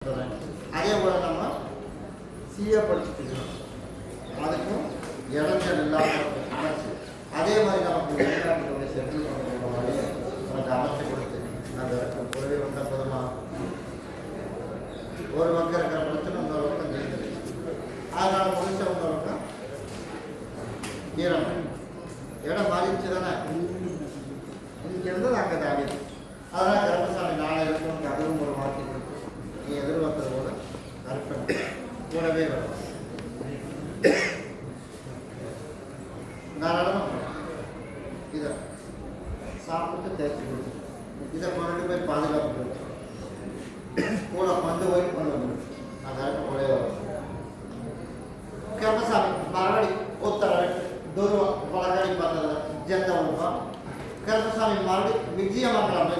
அதே போல் நம்ம சிஏ படிச்சுக்கணும், அதுக்கும் இடைஞ்சல் இல்லாமல் அமைச்சு அதே மாதிரி நமக்கு வெளிநாட்டுடைய செட்டில் பண்ணுற மாதிரி நமக்கு அமைச்சு கொடுத்து அந்த பொருளை வந்த போதுமா ஒரு பக்கம் இருக்கிற பிரச்சனை இன்னொரு பக்கம் ஜெயிக்கிறது. அதனால் முடிச்சவங்க பக்கம் ஈரம் இடம் மாறிடுச்சு தானே, இங்கே இருந்தது அங்கே தாடி. அதனால் கருப்பசாமி நாளை இருக்கும் அதுவும் ஒரு மாற்றி கொடுத்து நீ எதிர்பார்த்தது போல கருப்பன் கூடவே வரும். தாராளமாக இதை சாப்பிட்டு தேய்ச்சி கொடுத்து இதை கொண்டு போய் பாதுகாப்பு கொடுத்து கூட கொண்டு போய் கொண்டு வந்து நான் கருப்பை கூடவே வரும். கருப்பசாமி மறுபடி உத்தர துருவம் பழக்கடி பார்த்ததில் ஜெந்த உருவம் கருப்பசாமி மறுபடி விஜயமங்கலம்